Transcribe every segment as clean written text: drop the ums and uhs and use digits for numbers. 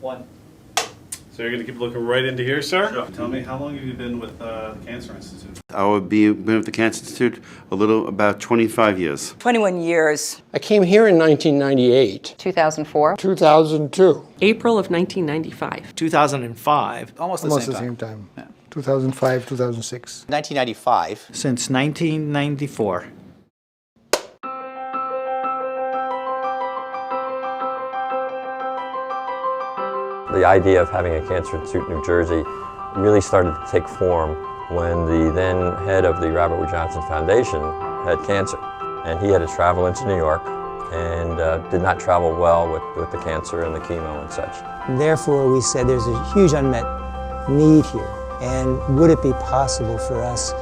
One. So you're going to keep looking right into here, sir? Sure. Tell me, how long have you been with the Cancer Institute? I would been with the Cancer Institute about 25 years. 21 years. I came here in 1998. 2004. 2002. April of 1995. 2005. Almost the same time. Yeah. 2005, 2006. 1995. Since 1994. The idea of having a Cancer Institute in New Jersey really started to take form when the then head of the Robert Wood Johnson Foundation had cancer. And he had to travel into New York and did not travel well with the cancer and the chemo and such. Therefore, we said there's a huge unmet need here. And would it be possible for us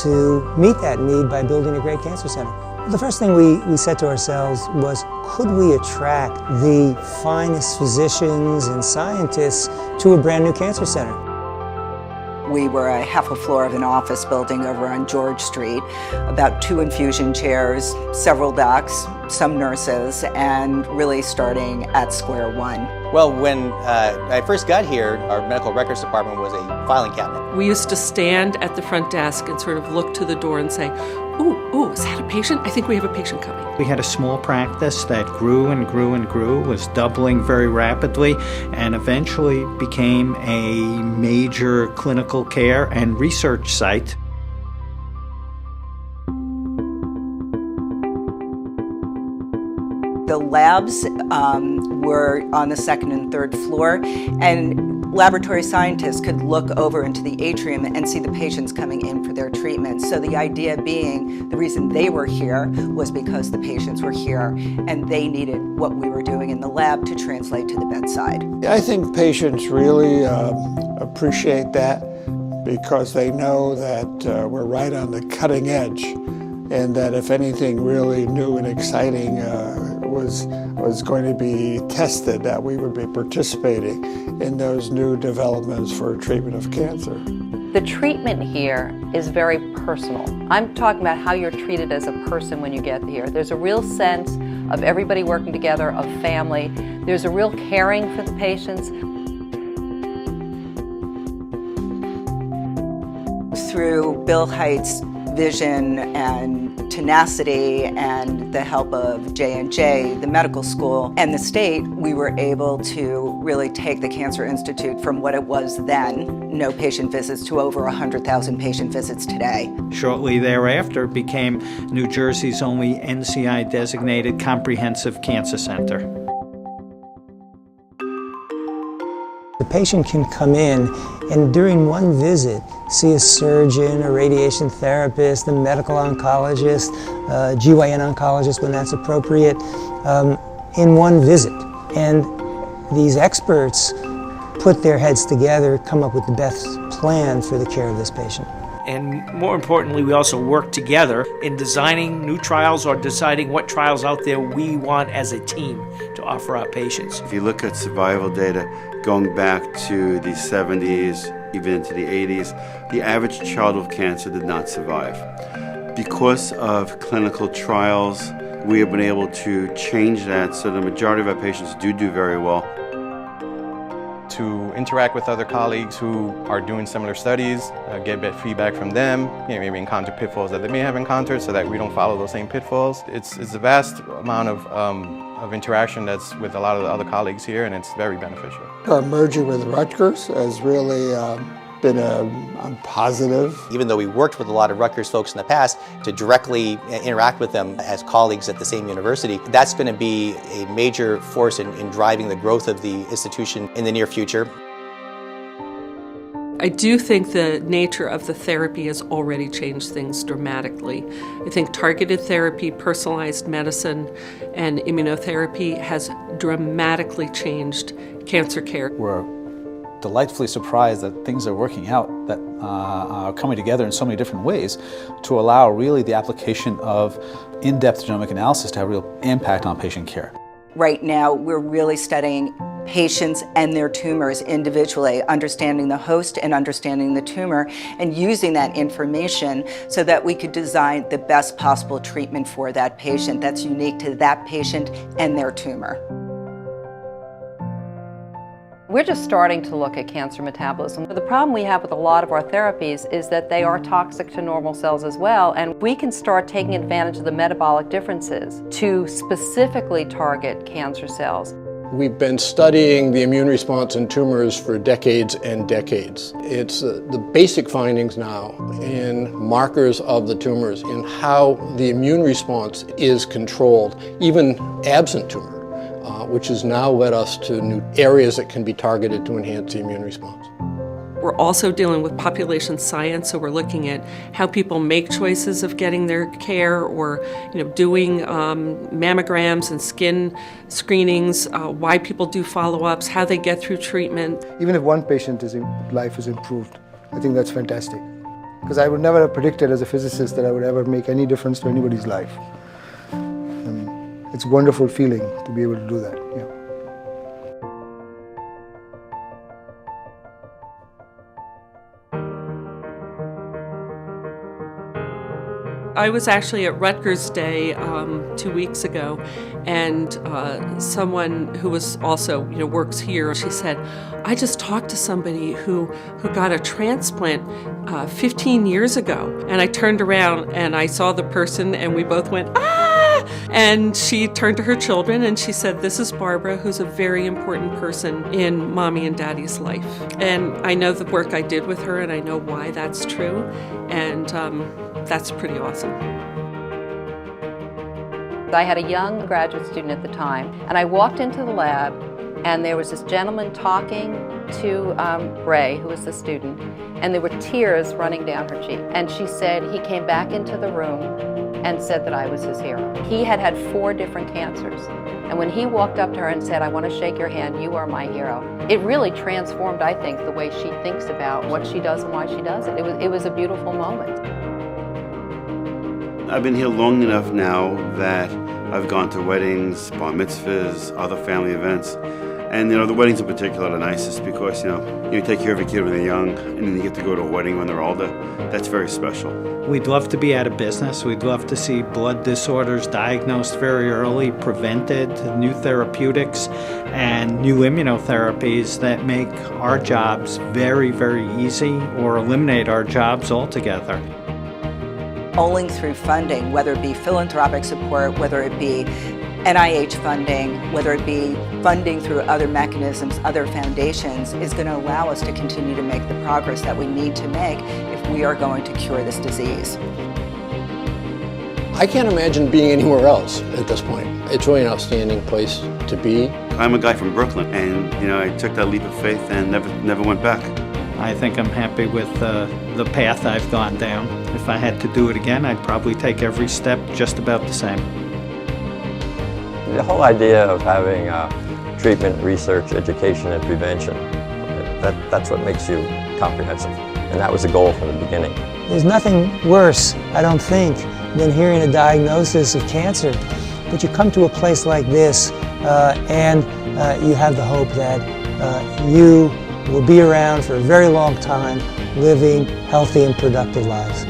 to meet that need by building a great cancer center? The first thing we said to ourselves was, could we attract the finest physicians and scientists to a brand new cancer center? We were a half a floor of an office building over on George Street, about 2 infusion chairs, several docs, some nurses, and really starting at square one. Well, when I first got here, our medical records department was a filing cabinet. We used to stand at the front desk and sort of look to the door and say, ooh, is that a patient? I think we have a patient coming. We had a small practice that grew and grew and grew, was doubling very rapidly, and eventually became a major clinical care and research site. The labs were on the 2nd and 3rd floor, and laboratory scientists could look over into the atrium and see the patients coming in for their treatment. So the idea being, the reason they were here was because the patients were here and they needed what we were doing in the lab to translate to the bedside. I think patients really appreciate that because they know that we're right on the cutting edge, and that if anything really new and exciting was going to be tested, that we would be participating in those new developments for treatment of cancer. The treatment here is very personal. I'm talking about how you're treated as a person when you get here. There's a real sense of everybody working together, of family. There's a real caring for the patients. Through Bill Height's vision and tenacity and the help of J&J, the medical school, and the state, we were able to really take the Cancer Institute from what it was then, no patient visits, to over 100,000 patient visits today. Shortly thereafter, became New Jersey's only NCI-designated comprehensive cancer center. The patient can come in and during one visit see a surgeon, a radiation therapist, a medical oncologist, a GYN oncologist when that's appropriate, in one visit. And these experts put their heads together, come up with the best plan for the care of this patient. And more importantly, we also work together in designing new trials or deciding what trials out there we want as a team to offer our patients. If you look at survival data going back to the 70s, even into the 80s, the average child with cancer did not survive. Because of clinical trials, we have been able to change that so the majority of our patients do very well. To interact with other colleagues who are doing similar studies, get feedback from them, maybe encounter pitfalls that they may have encountered so that we don't follow those same pitfalls. It's a vast amount of interaction that's with a lot of the other colleagues here, and it's very beneficial. Our merger with Rutgers has really been a positive. Even though we worked with a lot of Rutgers folks in the past, to directly interact with them as colleagues at the same university, that's going to be a major force in driving the growth of the institution in the near future. I do think the nature of the therapy has already changed things dramatically. I think targeted therapy, personalized medicine, and immunotherapy has dramatically changed cancer care. We're delightfully surprised that things are working out, that are coming together in so many different ways to allow really the application of in-depth genomic analysis to have real impact on patient care. Right now, we're really studying patients and their tumors individually, understanding the host and understanding the tumor, and using that information so that we could design the best possible treatment for that patient that's unique to that patient and their tumor. We're just starting to look at cancer metabolism. The problem we have with a lot of our therapies is that they are toxic to normal cells as well, and we can start taking advantage of the metabolic differences to specifically target cancer cells. We've been studying the immune response in tumors for decades and decades. It's the basic findings now in markers of the tumors, in how the immune response is controlled, even absent tumor, which has now led us to new areas that can be targeted to enhance the immune response. We're also dealing with population science, so we're looking at how people make choices of getting their care, or doing mammograms and skin screenings, why people do follow-ups, how they get through treatment. Even if one patient's life is improved, I think that's fantastic. Because I would never have predicted as a physicist that I would ever make any difference to anybody's life. It's a wonderful feeling to be able to do that. Yeah. I was actually at Rutgers Day 2 weeks ago, and someone who was also, works here, she said, I just talked to somebody who got a transplant 15 years ago. And I turned around and I saw the person and we both went, ah! And she turned to her children and she said, this is Barbara, who's a very important person in Mommy and Daddy's life. And I know the work I did with her and I know why that's true. And that's pretty awesome. I had a young graduate student at the time, and I walked into the lab, and there was this gentleman talking to Ray, who was the student, and there were tears running down her cheek. And she said he came back into the room and said that I was his hero. He had had 4 different cancers, and when he walked up to her and said, I want to shake your hand, you are my hero, it really transformed, I think, the way she thinks about what she does and why she does it. It was a beautiful moment. I've been here long enough now that I've gone to weddings, bar mitzvahs, other family events. And the weddings in particular are the nicest because you take care of a kid when they're young and then you get to go to a wedding when they're older. That's very special. We'd love to be out of business. We'd love to see blood disorders diagnosed very early, prevented, new therapeutics, and new immunotherapies that make our jobs very, very easy or eliminate our jobs altogether. Only through funding, whether it be philanthropic support, whether it be NIH funding, whether it be funding through other mechanisms, other foundations, is going to allow us to continue to make the progress that we need to make if we are going to cure this disease. I can't imagine being anywhere else at this point. It's really an outstanding place to be. I'm a guy from Brooklyn, and I took that leap of faith and never went back. I think I'm happy with the path I've gone down. If I had to do it again, I'd probably take every step just about the same. The whole idea of having treatment, research, education, and prevention, that's what makes you comprehensive. And that was the goal from the beginning. There's nothing worse, I don't think, than hearing a diagnosis of cancer. But you come to a place like this and you have the hope that you will be around for a very long time, living healthy and productive lives.